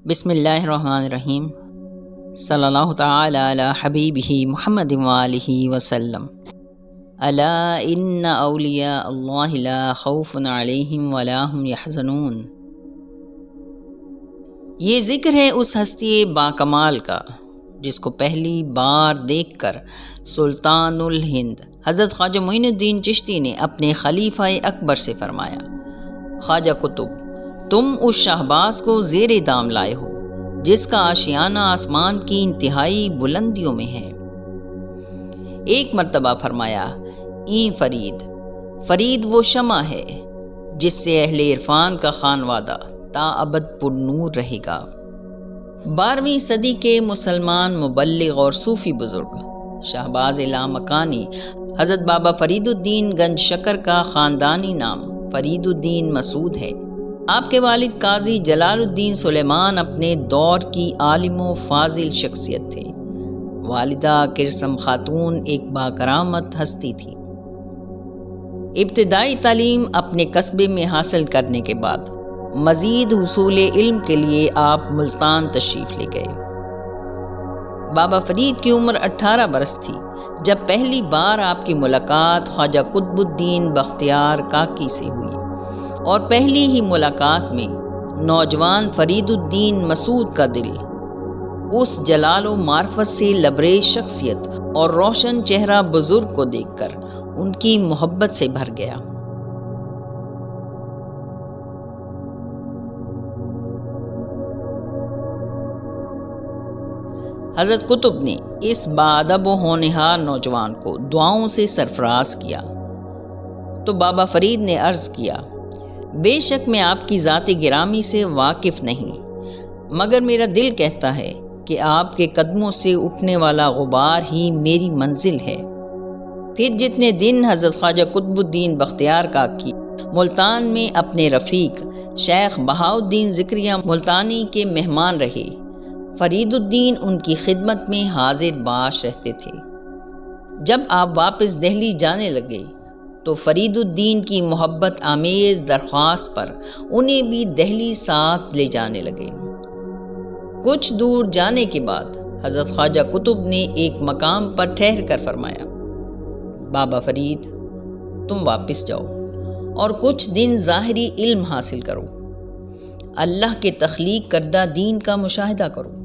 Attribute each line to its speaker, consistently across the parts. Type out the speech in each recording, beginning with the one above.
Speaker 1: بسم اللہ الرحمن الرحیم صلی اللہ تعالی علی حبیبہ محمد وآلہ وسلم۔ الا ان اولیاء اللہ لا خوف علیہم ولا هم یحزنون۔ یہ ذکر ہے اس ہستی باکمال کا جس کو پہلی بار دیکھ کر سلطان الہند حضرت خواجہ معین الدین چشتی نے اپنے خلیفہ اکبر سے فرمایا، خواجہ قطب، تم اس شہباز کو زیر دام لائے ہو جس کا آشیانہ آسمان کی انتہائی بلندیوں میں ہے۔ ایک مرتبہ فرمایا، این فرید وہ شمع ہے جس سے اہل عرفان کا خانوادہ تا ابد پر نور رہے گا۔ 12ویں صدی کے مسلمان مبلغ اور صوفی بزرگ شہباز لامکانی حضرت بابا فرید الدین گنج شکر کا خاندانی نام فرید الدین مسعود ہے۔ آپ کے والد قاضی جلال الدین سلیمان اپنے دور کی عالم و فاضل شخصیت تھے۔ والدہ کرسم خاتون ایک باکرامت ہستی تھی۔ ابتدائی تعلیم اپنے قصبے میں حاصل کرنے کے بعد مزید حصول علم کے لیے آپ ملتان تشریف لے گئے۔ بابا فرید کی عمر 18 برس تھی جب پہلی بار آپ کی ملاقات خواجہ قطب الدین بختیار کاکی سے ہوئی، اور پہلی ہی ملاقات میں نوجوان فرید الدین مسعود کا دل اس جلال و معرفت سے لبریز شخصیت اور روشن چہرہ بزرگ کو دیکھ کر ان کی محبت سے بھر گیا۔ حضرت قطب نے اس باادب و ہونہار نوجوان کو دعاؤں سے سرفراز کیا تو بابا فرید نے عرض کیا، بے شک میں آپ کی ذات گرامی سے واقف نہیں، مگر میرا دل کہتا ہے کہ آپ کے قدموں سے اٹھنے والا غبار ہی میری منزل ہے۔ پھر جتنے دن حضرت خواجہ قطب الدین بختیار کاکی ملتان میں اپنے رفیق شیخ بہاؤالدین ذکریہ ملتانی کے مہمان رہے، فرید الدین ان کی خدمت میں حاضر باش رہتے تھے۔ جب آپ واپس دہلی جانے لگے تو فرید الدین کی محبت آمیز درخواست پر انہیں بھی دہلی ساتھ لے جانے لگے۔ کچھ دور جانے کے بعد حضرت خواجہ قطب نے ایک مقام پر ٹھہر کر فرمایا، بابا فرید، تم واپس جاؤ اور کچھ دن ظاہری علم حاصل کرو، اللہ کے تخلیق کردہ دین کا مشاہدہ کرو،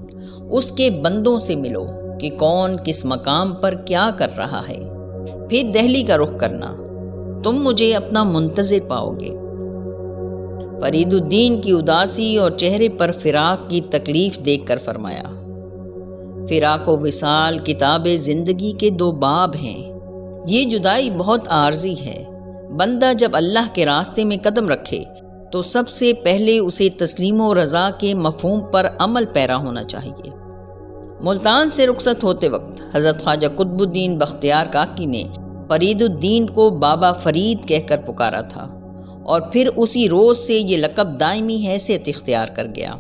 Speaker 1: اس کے بندوں سے ملو کہ کون کس مقام پر کیا کر رہا ہے، پھر دہلی کا رخ کرنا، تم مجھے اپنا منتظر پاؤ گے۔ فرید الدین کی اداسی اور چہرے پر فراق کی تکلیف دیکھ کر فرمایا، فراق و وصال کتاب زندگی کے 2 باب ہیں، یہ جدائی بہت عارضی ہے۔ بندہ جب اللہ کے راستے میں قدم رکھے تو سب سے پہلے اسے تسلیم و رضا کے مفہوم پر عمل پیرا ہونا چاہیے۔ ملتان سے رخصت ہوتے وقت حضرت خواجہ قطب الدین بختیار کاکی نے فرید الدین کو بابا فرید کہہ کر پکارا تھا، اور پھر اسی روز سے یہ لقب دائمی حیثیت اختیار کر گیا۔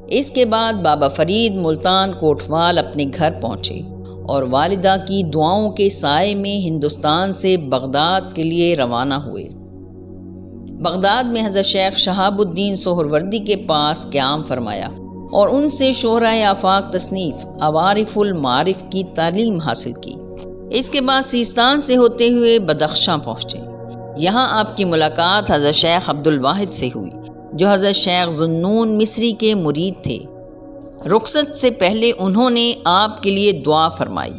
Speaker 1: اس کے بعد بابا فرید ملتان کوٹوال اپنے گھر پہنچے اور والدہ کی دعاؤں کے سائے میں ہندوستان سے بغداد کے لیے روانہ ہوئے۔ بغداد میں حضرت شیخ شہاب الدین سہروردی کے پاس قیام فرمایا اور ان سے شہرۂ آفاق تصنیف عوارف المعارف کی تعلیم حاصل کی۔ اس کے بعد سیستان سے ہوتے ہوئے بدخشاں پہنچے۔ یہاں آپ کی ملاقات حضرت شیخ عبدالواحد سے ہوئی جو حضرت شیخ ذوالنون مصری کے مرید تھے۔ رخصت سے پہلے انہوں نے آپ کے لیے دعا فرمائی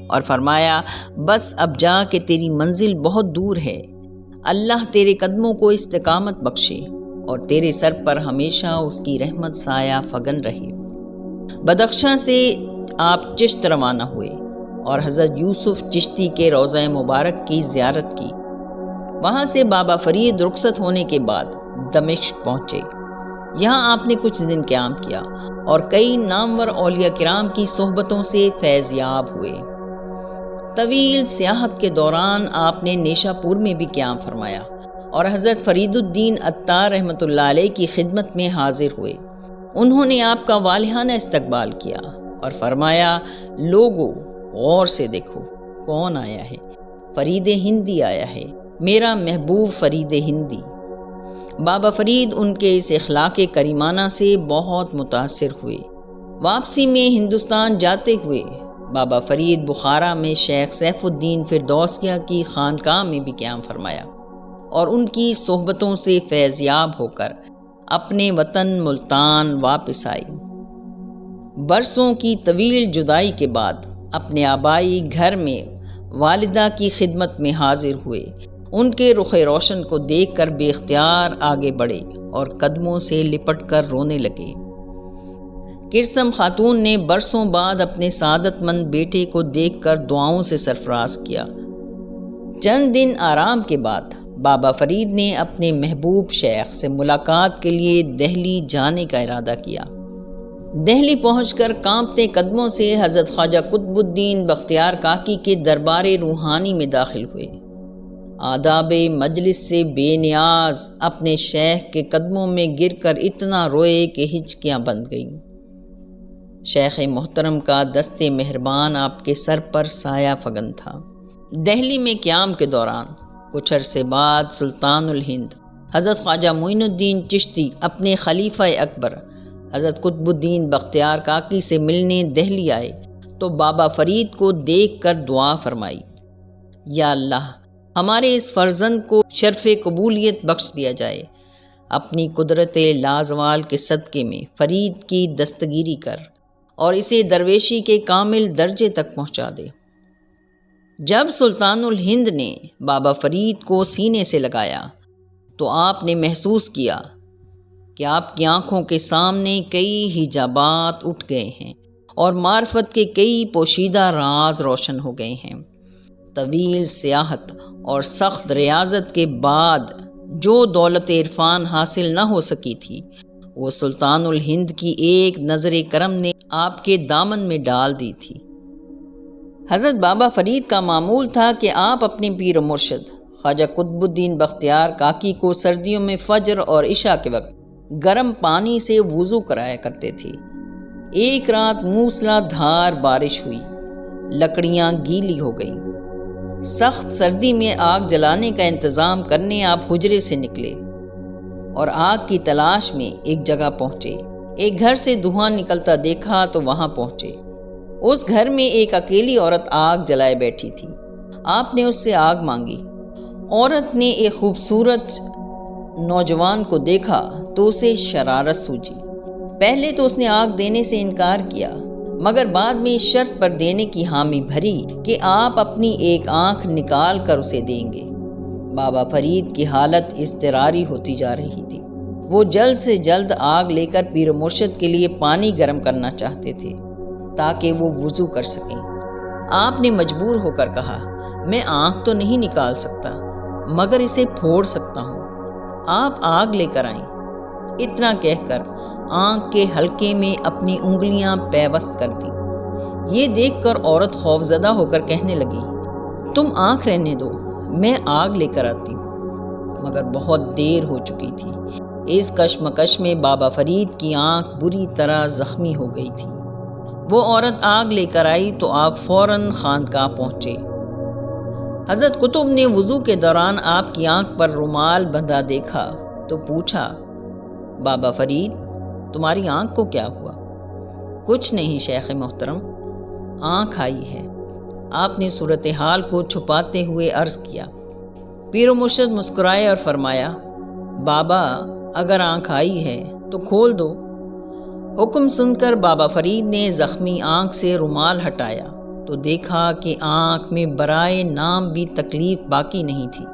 Speaker 1: اور فرمایا، بس اب جا کہ تیری منزل بہت دور ہے، اللہ تیرے قدموں کو استقامت بخشے اور تیرے سر پر ہمیشہ اس کی رحمت سایہ فگن رہے۔ بدخشاں سے آپ چشت روانہ ہوئے اور حضرت یوسف چشتی کے روضہ مبارک کی زیارت کی۔ وہاں سے بابا فرید رخصت ہونے کے بعد دمشق پہنچے۔ یہاں آپ نے کچھ دن قیام کیا اور کئی نامور اولیاء کرام کی صحبتوں سے فیض یاب ہوئے۔ طویل سیاحت کے دوران آپ نے نیشا پور میں بھی قیام فرمایا اور حضرت فرید الدین عطار رحمۃ اللہ علیہ کی خدمت میں حاضر ہوئے۔ انہوں نے آپ کا والہانہ استقبال کیا اور فرمایا، لوگو غور سے دیکھو کون آیا ہے، فرید ہندی آیا ہے، میرا محبوب فرید ہندی۔ بابا فرید ان کے اس اخلاق کریمانہ سے بہت متاثر ہوئے۔ واپسی میں ہندوستان جاتے ہوئے بابا فرید بخارا میں شیخ سیف الدین فردوسیہ کی خانقاہ میں بھی قیام فرمایا اور ان کی صحبتوں سے فیض یاب ہو کر اپنے وطن ملتان واپس آئی۔ برسوں کی طویل جدائی کے بعد اپنے آبائی گھر میں والدہ کی خدمت میں حاضر ہوئے۔ ان کے رخ روشن کو دیکھ کر بے اختیار آگے بڑھے اور قدموں سے لپٹ کر رونے لگے۔ کرسم خاتون نے برسوں بعد اپنے سعادت مند بیٹے کو دیکھ کر دعاؤں سے سرفراز کیا۔ چند دن آرام کے بعد بابا فرید نے اپنے محبوب شیخ سے ملاقات کے لیے دہلی جانے کا ارادہ کیا۔ دہلی پہنچ کر کانپتے قدموں سے حضرت خواجہ قطب الدین بختیار کاکی کے دربار روحانی میں داخل ہوئے۔ آداب مجلس سے بے نیاز اپنے شیخ کے قدموں میں گر کر اتنا روئے کہ ہچکیاں بند گئیں۔ شیخ محترم کا دست مہربان آپ کے سر پر سایہ فگن تھا۔ دہلی میں قیام کے دوران کچھ عرصے بعد سلطان الہند حضرت خواجہ معین الدین چشتی اپنے خلیفہ اکبر حضرت قطب الدین بختیار کاکی سے ملنے دہلی آئے تو بابا فرید کو دیکھ کر دعا فرمائی، یا اللہ ہمارے اس فرزند کو شرف قبولیت بخش دیا جائے، اپنی قدرت لازوال کے صدقے میں فرید کی دستگیری کر اور اسے درویشی کے کامل درجے تک پہنچا دے۔ جب سلطان الہند نے بابا فرید کو سینے سے لگایا تو آپ نے محسوس کیا کہ آپ کی آنکھوں کے سامنے کئی حجابات اٹھ گئے ہیں اور معرفت کے کئی پوشیدہ راز روشن ہو گئے ہیں۔ طویل سیاحت اور سخت ریاضت کے بعد جو دولت عرفان حاصل نہ ہو سکی تھی وہ سلطان الہند کی ایک نظر کرم نے آپ کے دامن میں ڈال دی تھی۔ حضرت بابا فرید کا معمول تھا کہ آپ اپنے پیر و مرشد خواجہ قطب الدین بختیار کاکی کو سردیوں میں فجر اور عشاء کے وقت گرم پانی سے وضو کرایا کرتے تھے۔ ایک رات موسلا دھار بارش ہوئی، لکڑیاں گیلی ہو گئیں۔ سخت سردی میں آگ جلانے کا انتظام کرنے آپ حجرے سے نکلے اور آگ کی تلاش میں ایک جگہ پہنچے۔ ایک گھر سے دھواں نکلتا دیکھا تو وہاں پہنچے۔ اس گھر میں ایک اکیلی عورت آگ جلائے بیٹھی تھی۔ آپ نے اس سے آگ مانگی۔ عورت نے ایک خوبصورت نوجوان کو دیکھا تو اسے شرارت سوجی۔ پہلے تو اس نے آگ دینے سے انکار کیا، مگر بعد میں اس شرط پر دینے کی حامی بھری کہ آپ اپنی ایک آنکھ نکال کر اسے دیں گے۔ بابا فرید کی حالت اضطراری ہوتی جا رہی تھی۔ وہ جلد سے جلد آگ لے کر پیر و مرشد کے لیے پانی گرم کرنا چاہتے تھے تاکہ وہ وضو کر سکیں۔ آپ نے مجبور ہو کر کہا، میں آنکھ تو نہیں نکال سکتا مگر اسے پھوڑ سکتا ہوں، آپ آگ لے کر آئیں۔ اتنا کہہ کر آنکھ کے حلقے میں اپنی انگلیاں پیوست کر دیں۔ یہ دیکھ کر عورت خوفزدہ ہو کر کہنے لگی، تم آنکھ رہنے دو، میں آگ لے کر آتی ہوں۔ مگر بہت دیر ہو چکی تھی۔ اس کشمکش میں بابا فرید کی آنکھ بری طرح زخمی ہو گئی تھی۔ وہ عورت آگ لے کر آئی تو آپ فوراً خانقاہ پہنچے۔ حضرت قطب نے وضو کے دوران آپ کی آنکھ پر رومال بندھا دیکھا تو پوچھا، بابا فرید تمہاری آنکھ کو کیا ہوا؟ کچھ نہیں شیخ محترم، آنکھ آئی ہے، آپ نے صورتحال کو چھپاتے ہوئے عرض کیا۔ پیر و مرشد مسکرائے اور فرمایا، بابا اگر آنکھ آئی ہے تو کھول دو۔ حکم سن کر بابا فرید نے زخمی آنکھ سے رومال ہٹایا تو دیکھا کہ آنکھ میں برائے نام بھی تکلیف باقی نہیں تھی۔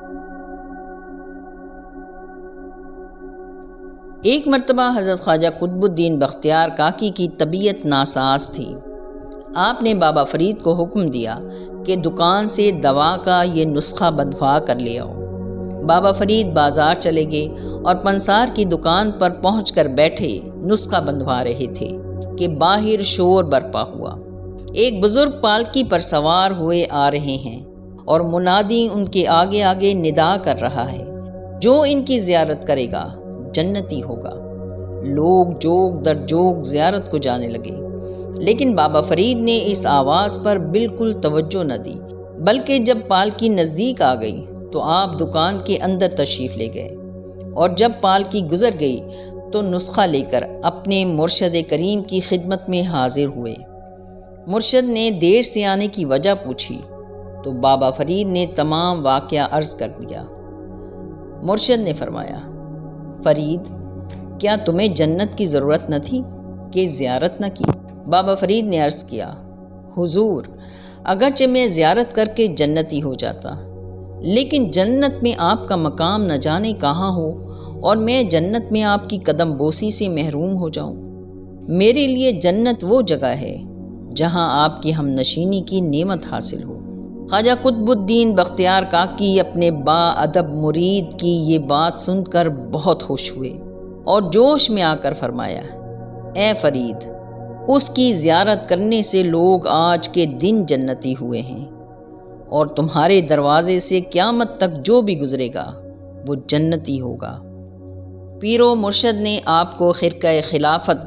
Speaker 1: ایک مرتبہ حضرت خواجہ قطب الدین بختیار کاکی کی طبیعت ناساز تھی۔ آپ نے بابا فرید کو حکم دیا کہ دکان سے دوا کا یہ نسخہ بندھوا کر لے آؤ۔ بابا فرید بازار چلے گئے اور پنسار کی دکان پر پہنچ کر بیٹھے نسخہ بندھوا رہے تھے کہ باہر شور برپا ہوا۔ ایک بزرگ پالکی پر سوار ہوئے آ رہے ہیں اور منادی ان کے آگے آگے ندا کر رہا ہے، جو ان کی زیارت کرے گا جنتی ہوگا۔ لوگ جوگ در جوگ زیارت کو جانے لگے، لیکن بابا فرید نے اس آواز پر بالکل توجہ نہ دی، بلکہ جب پالکی نزدیک آ گئی تو آپ دکان کے اندر تشریف لے گئے اور جب پالکی گزر گئی تو نسخہ لے کر اپنے مرشد کریم کی خدمت میں حاضر ہوئے۔ مرشد نے دیر سے آنے کی وجہ پوچھی تو بابا فرید نے تمام واقعہ عرض کر دیا۔ مرشد نے فرمایا، فرید، کیا تمہیں جنت کی ضرورت نہ تھی کہ زیارت نہ کی؟ بابا فرید نے عرض کیا، حضور، اگرچہ میں زیارت کر کے جنتی ہو جاتا، لیکن جنت میں آپ کا مقام نہ جانے کہاں ہو اور میں جنت میں آپ کی قدم بوسی سے محروم ہو جاؤں۔ میرے لیے جنت وہ جگہ ہے جہاں آپ کی ہم نشینی کی نعمت حاصل ہو۔ خواجہ قطب الدین بختیار کاکی اپنے با ادب مرید کی یہ بات سن کر بہت خوش ہوئے اور جوش میں آ کر فرمایا، اے فرید، اس کی زیارت کرنے سے لوگ آج کے دن جنتی ہوئے ہیں، اور تمہارے دروازے سے قیامت تک جو بھی گزرے گا وہ جنتی ہوگا۔ پیر و مرشد نے آپ کو خرقہ خلافت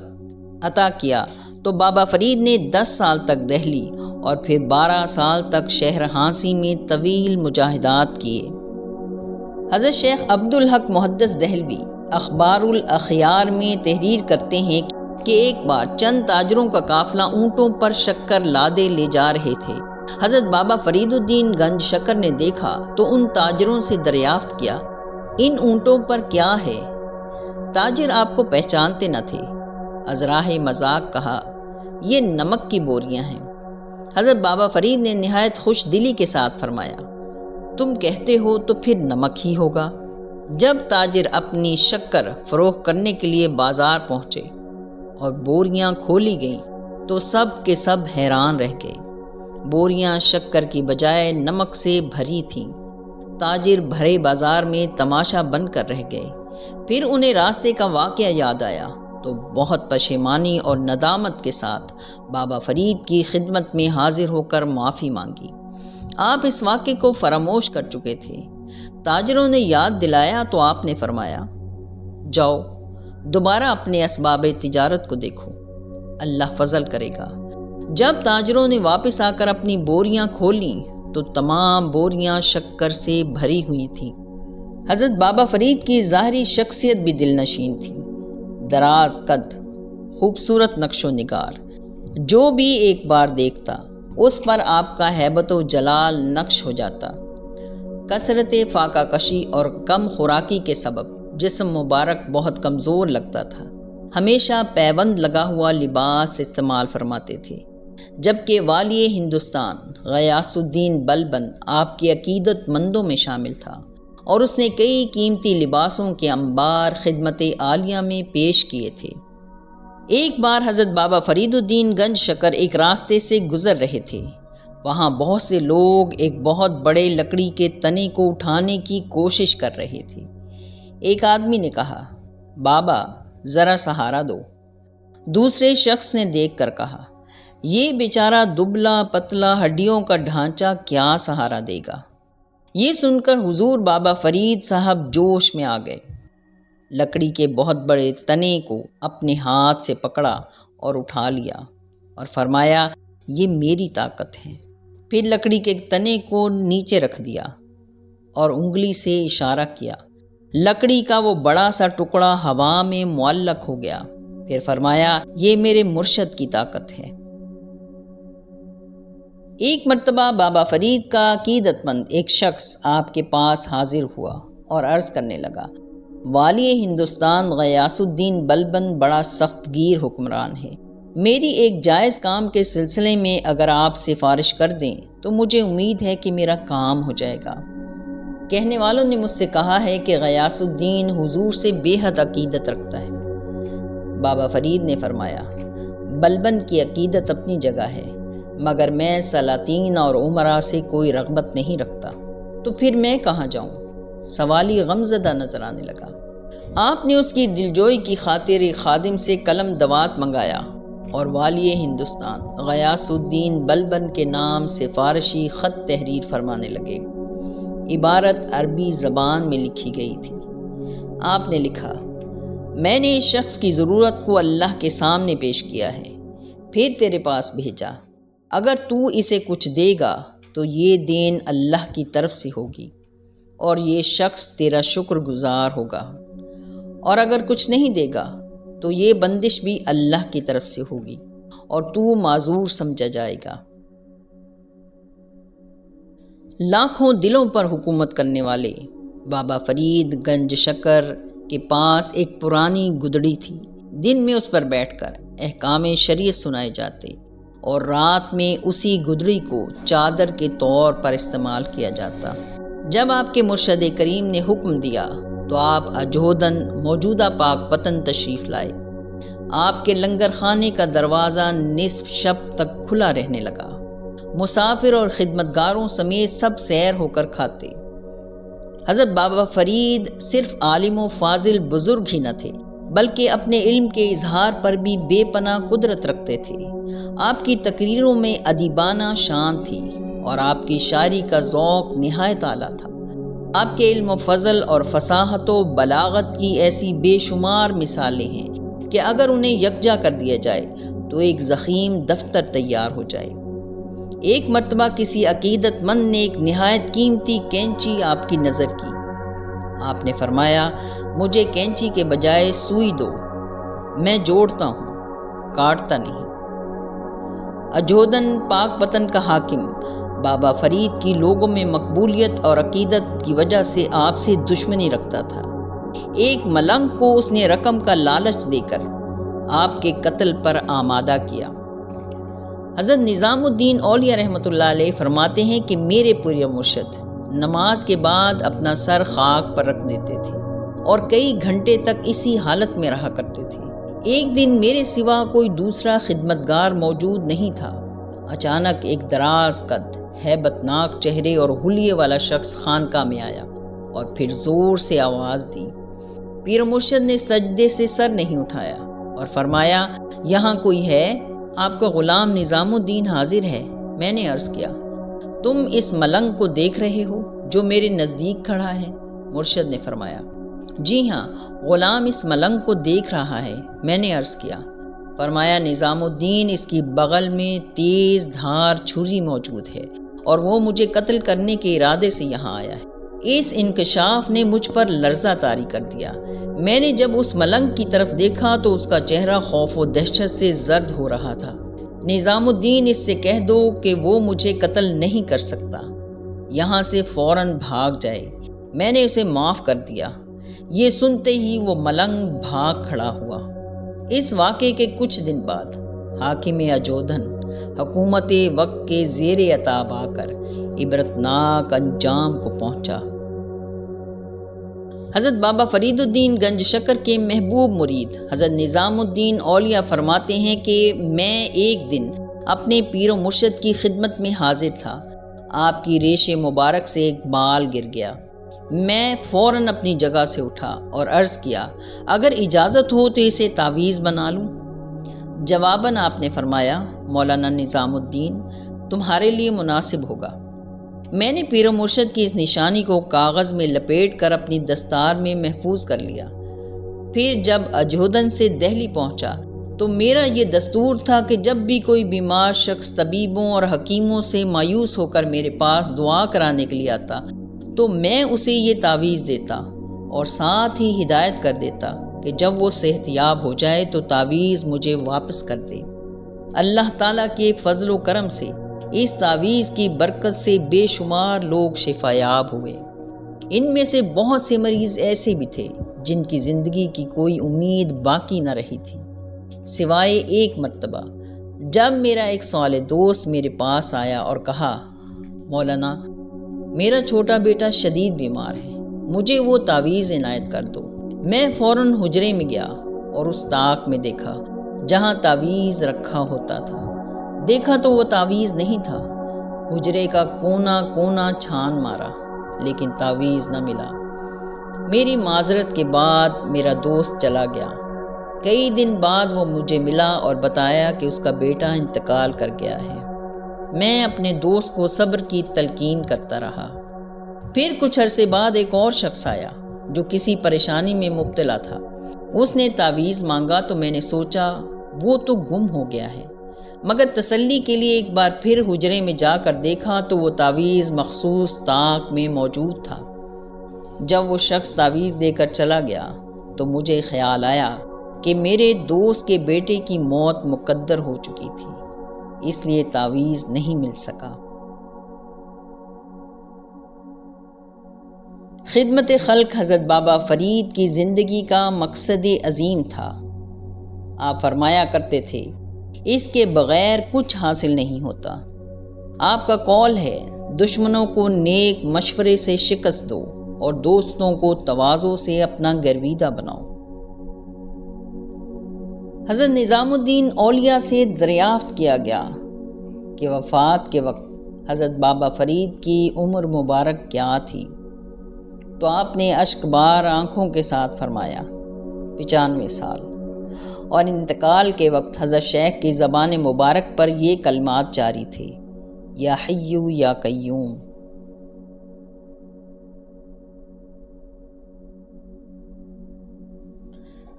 Speaker 1: عطا کیا تو بابا فرید نے 10 سال تک دہلی اور پھر 12 سال تک شہر ہانسی میں طویل مجاہدات کیے۔ حضرت شیخ عبدالحق محدث دہلوی اخبار الاخیار میں تحریر کرتے ہیں کہ ایک بار چند تاجروں کا قافلہ اونٹوں پر شکر لادے لے جا رہے تھے۔ حضرت بابا فرید الدین گنج شکر نے دیکھا تو ان تاجروں سے دریافت کیا، ان اونٹوں پر کیا ہے؟ تاجر آپ کو پہچانتے نہ تھے۔ ازراہ مذاق کہا، یہ نمک کی بوریاں ہیں۔ حضرت بابا فرید نے نہایت خوش دلی کے ساتھ فرمایا، تم کہتے ہو تو پھر نمک ہی ہوگا۔ جب تاجر اپنی شکر فروخت کرنے کے لیے بازار پہنچے اور بوریاں کھولی گئیں تو سب کے سب حیران رہ گئے۔ بوریاں شکر کی بجائے نمک سے بھری تھیں۔ تاجر بھرے بازار میں تماشا بن کر رہ گئے۔ پھر انہیں راستے کا واقعہ یاد آیا تو بہت پشیمانی اور ندامت کے ساتھ بابا فرید کی خدمت میں حاضر ہو کر معافی مانگی۔ آپ اس واقعے کو فراموش کر چکے تھے۔ تاجروں نے یاد دلایا تو آپ نے فرمایا، جاؤ دوبارہ اپنے اسباب تجارت کو دیکھو، اللہ فضل کرے گا۔ جب تاجروں نے واپس آ کر اپنی بوریاں کھولیں تو تمام بوریاں شکر سے بھری ہوئی تھیں۔ حضرت بابا فرید کی ظاہری شخصیت بھی دل نشین تھی۔ دراز قد، خوبصورت نقش و نگار، جو بھی ایک بار دیکھتا اس پر آپ کا ہیبت و جلال نقش ہو جاتا۔ کثرت فاقہ کشی اور کم خوراکی کے سبب جسم مبارک بہت کمزور لگتا تھا۔ ہمیشہ پیبند لگا ہوا لباس استعمال فرماتے تھے، جبکہ والی ہندوستان غیاث الدین بلبن آپ کی عقیدت مندوں میں شامل تھا اور اس نے کئی قیمتی لباسوں کے انبار خدمت عالیہ میں پیش کیے تھے۔ ایک بار حضرت بابا فرید الدین گنج شکر ایک راستے سے گزر رہے تھے۔ وہاں بہت سے لوگ ایک بہت بڑے لکڑی کے تنے کو اٹھانے کی کوشش کر رہے تھے۔ ایک آدمی نے کہا، بابا ذرا سہارا دو۔ دوسرے شخص نے دیکھ کر کہا، یہ بیچارہ دبلا پتلا ہڈیوں کا ڈھانچہ کیا سہارا دے گا؟ یہ سن کر حضور بابا فرید صاحب جوش میں آ گئے، لکڑی کے بہت بڑے تنے کو اپنے ہاتھ سے پکڑا اور اٹھا لیا اور فرمایا، یہ میری طاقت ہے۔ پھر لکڑی کے تنے کو نیچے رکھ دیا اور انگلی سے اشارہ کیا۔ لکڑی کا وہ بڑا سا ٹکڑا ہوا میں معلق ہو گیا۔ پھر فرمایا، یہ میرے مرشد کی طاقت ہے۔ ایک مرتبہ بابا فرید کا عقیدت مند ایک شخص آپ کے پاس حاضر ہوا اور عرض کرنے لگا، والی ہندوستان غیاث الدین بلبن بڑا سخت گیر حکمران ہے۔ میری ایک جائز کام کے سلسلے میں اگر آپ سفارش کر دیں تو مجھے امید ہے کہ میرا کام ہو جائے گا۔ کہنے والوں نے مجھ سے کہا ہے کہ غیاث الدین حضور سے بے حد عقیدت رکھتا ہے۔ بابا فرید نے فرمایا، بلبن کی عقیدت اپنی جگہ ہے، مگر میں سلاطین اور عمراء سے کوئی رغبت نہیں رکھتا، تو پھر میں کہاں جاؤں؟ سوالی غمزدہ نظر آنے لگا۔ آپ نے اس کی دلجوئی کی خاطر ایک خادم سے قلم دوات منگایا اور والی ہندوستان غیاث الدین بلبن کے نام سفارشی خط تحریر فرمانے لگے۔ عبارت عربی زبان میں لکھی گئی تھی۔ آپ نے لکھا، میں نے اس شخص کی ضرورت کو اللہ کے سامنے پیش کیا ہے، پھر تیرے پاس بھیجا۔ اگر تو اسے کچھ دے گا تو یہ دین اللہ کی طرف سے ہوگی اور یہ شخص تیرا شکر گزار ہوگا۔ اور اگر کچھ نہیں دے گا تو یہ بندش بھی اللہ کی طرف سے ہوگی اور تو معذور سمجھا جائے گا۔ لاکھوں دلوں پر حکومت کرنے والے بابا فرید گنج شکر کے پاس ایک پرانی گدڑی تھی۔ دن میں اس پر بیٹھ کر احکام شریعت سنائے جاتے اور رات میں اسی گدڑی کو چادر کے طور پر استعمال کیا جاتا۔ جب آپ کے مرشد کریم نے حکم دیا تو آپ اجودن موجودہ پاک پتن تشریف لائے۔ آپ کے لنگر خانے کا دروازہ نصف شب تک کھلا رہنے لگا۔ مسافر اور خدمتگاروں سمیت سب سیر ہو کر کھاتے۔ حضرت بابا فرید صرف عالم و فاضل بزرگ ہی نہ تھے بلکہ اپنے علم کے اظہار پر بھی بے پناہ قدرت رکھتے تھے۔ آپ کی تقریروں میں ادیبانہ شان تھی اور آپ کی شاعری کا ذوق نہایت اعلیٰ تھا۔ آپ کے علم و فضل اور فصاحت و بلاغت کی ایسی بے شمار مثالیں ہیں کہ اگر انہیں یکجا کر دیا جائے تو ایک ضخیم دفتر تیار ہو جائے۔ ایک مرتبہ کسی عقیدت مند نے ایک نہایت قیمتی کینچی آپ کی نظر کی۔ آپ نے فرمایا، مجھے کینچی کے بجائے سوئی دو، میں جوڑتا ہوں، کاٹتا نہیں۔ اجودن پاک پتن کا حاکم بابا فرید کی لوگوں میں مقبولیت اور عقیدت کی وجہ سے آپ سے دشمنی رکھتا تھا۔ ایک ملنگ کو اس نے رقم کا لالچ دے کر آپ کے قتل پر آمادہ کیا۔ حضرت نظام الدین اولیاء رحمۃ اللہ علیہ فرماتے ہیں کہ میرے پیر مرشد نماز کے بعد اپنا سر خاک پر رکھ دیتے تھے اور کئی گھنٹے تک اسی حالت میں رہا کرتے تھے۔ ایک دن میرے سوا کوئی دوسرا خدمتگار موجود نہیں تھا۔ اچانک ایک دراز قد، ہیبت ناک چہرے اور حلیے والا شخص خانقاہ میں آیا اور پھر زور سے آواز دی۔ پیر مرشد نے سجدے سے سر نہیں اٹھایا اور فرمایا، یہاں کوئی ہے؟ آپ کا غلام نظام الدین حاضر ہے۔ میں نے عرض کیا، تم اس ملنگ کو دیکھ رہے ہو جو میرے نزدیک کھڑا ہے؟ مرشد نے فرمایا، جی ہاں، غلام اس ملنگ کو دیکھ رہا ہے۔ میں نے عرض کیا۔ فرمایا، نظام الدین، اس کی بغل میں تیز دھار چھری موجود ہے اور وہ مجھے قتل کرنے کے ارادے سے یہاں آیا ہے۔ اس انکشاف نے مجھ پر لرزہ طاری کر دیا۔ میں نے جب اس ملنگ کی طرف دیکھا تو اس کا چہرہ خوف و دہشت سے زرد ہو رہا تھا۔ نظام الدین، اس سے کہہ دو کہ وہ مجھے قتل نہیں کر سکتا، یہاں سے فوراً بھاگ جائے۔ میں نے اسے معاف کر دیا۔ یہ سنتے ہی وہ ملنگ بھاگ کھڑا ہوا۔ اس واقعے کے کچھ دن بعد حاکم اجودھن حکومت وقت کے زیر عتاب آ کر عبرتناک انجام کو پہنچا۔ حضرت بابا فرید الدین گنج شکر کے محبوب مرید حضرت نظام الدین اولیاء فرماتے ہیں کہ میں ایک دن اپنے پیر و مرشد کی خدمت میں حاضر تھا۔ آپ کی ریش مبارک سے ایک بال گر گیا۔ میں فوراً اپنی جگہ سے اٹھا اور عرض کیا، اگر اجازت ہو تو اسے تعویذ بنا لوں۔ جواباً آپ نے فرمایا، مولانا نظام الدین، تمہارے لیے مناسب ہوگا۔ میں نے پیر و مرشد کی اس نشانی کو کاغذ میں لپیٹ کر اپنی دستار میں محفوظ کر لیا۔ پھر جب اجودن سے دہلی پہنچا تو میرا یہ دستور تھا کہ جب بھی کوئی بیمار شخص طبیبوں اور حکیموں سے مایوس ہو کر میرے پاس دعا کرانے کے لیے آتا تو میں اسے یہ تعویذ دیتا اور ساتھ ہی ہدایت کر دیتا کہ جب وہ صحت یاب ہو جائے تو تعویذ مجھے واپس کر دے۔ اللہ تعالیٰ کے فضل و کرم سے اس تعویذ کی برکت سے بے شمار لوگ شفا یاب ہوئے۔ ان میں سے بہت سے مریض ایسے بھی تھے جن کی زندگی کی کوئی امید باقی نہ رہی تھی، سوائے ایک مرتبہ جب میرا ایک صالح دوست میرے پاس آیا اور کہا، مولانا، میرا چھوٹا بیٹا شدید بیمار ہے، مجھے وہ تعویذ عنایت کر دو۔ میں فوراً حجرے میں گیا اور اس طاق میں دیکھا جہاں تعویذ رکھا ہوتا تھا۔ دیکھا تو وہ تعویذ نہیں تھا۔ حجرے کا کونا کونا چھان مارا لیکن تعویذ نہ ملا۔ میری معذرت کے بعد میرا دوست چلا گیا۔ کئی دن بعد وہ مجھے ملا اور بتایا کہ اس کا بیٹا انتقال کر گیا ہے۔ میں اپنے دوست کو صبر کی تلقین کرتا رہا۔ پھر کچھ عرصے بعد ایک اور شخص آیا جو کسی پریشانی میں مبتلا تھا۔ اس نے تعویذ مانگا تو میں نے سوچا وہ تو گم ہو گیا ہے، مگر تسلی کے لیے ایک بار پھر حجرے میں جا کر دیکھا تو وہ تعویذ مخصوص طاق میں موجود تھا۔ جب وہ شخص تعویذ دے کر چلا گیا تو تو مجھے خیال آیا کہ میرے دوست کے بیٹے کی موت مقدر ہو چکی تھی، اس لیے تعویذ نہیں مل سکا۔ خدمت خلق حضرت بابا فرید کی زندگی کا مقصد عظیم تھا۔ آپ فرمایا کرتے تھے، اس کے بغیر کچھ حاصل نہیں ہوتا۔ آپ کا قول ہے، دشمنوں کو نیک مشورے سے شکست دو اور دوستوں کو تواضع سے اپنا گرویدہ بناؤ۔ حضرت نظام الدین اولیاء سے دریافت کیا گیا کہ وفات کے وقت حضرت بابا فرید کی عمر مبارک کیا تھی، تو آپ نے اشک بار آنکھوں کے ساتھ فرمایا 95 سال، اور انتقال کے وقت حضرت شیخ کی زبان مبارک پر یہ کلمات جاری تھے، یا حیو یا قیوم۔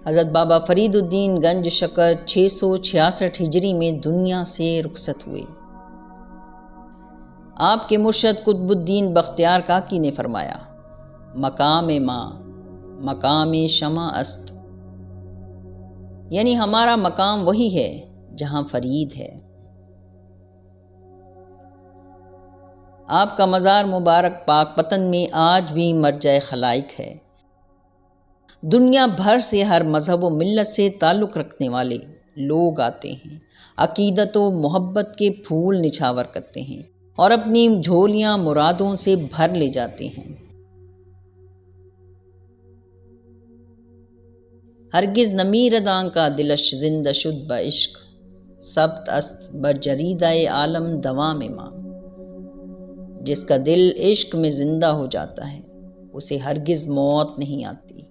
Speaker 1: حضرت بابا فرید الدین گنج شکر 666 ہجری میں دنیا سے رخصت ہوئے۔ آپ کے مرشد قطب الدین بختیار کاکی نے فرمایا، مقام ماں مقام شمع است، یعنی ہمارا مقام وہی ہے جہاں فرید ہے۔ آپ کا مزار مبارک پاک پتن میں آج بھی مرجع خلائق ہے۔ دنیا بھر سے ہر مذہب و ملت سے تعلق رکھنے والے لوگ آتے ہیں، عقیدت و محبت کے پھول نچھاور کرتے ہیں اور اپنی جھولیاں مرادوں سے بھر لے جاتے ہیں۔ ہرگز نمیر داں کا دلش زندہ شد بعشق، سبت است بر جریدہ عالم دوام ماں۔ جس کا دل عشق میں زندہ ہو جاتا ہے اسے ہرگز موت نہیں آتی۔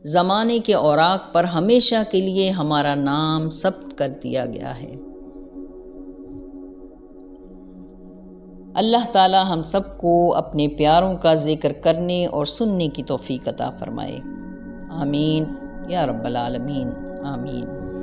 Speaker 1: زمانے کے اوراق پر ہمیشہ کے لیے ہمارا نام ثبت کر دیا گیا ہے۔ اللہ تعالی ہم سب کو اپنے پیاروں کا ذکر کرنے اور سننے کی توفیق عطا فرمائے۔ آمین یا رب العالمین، آمین۔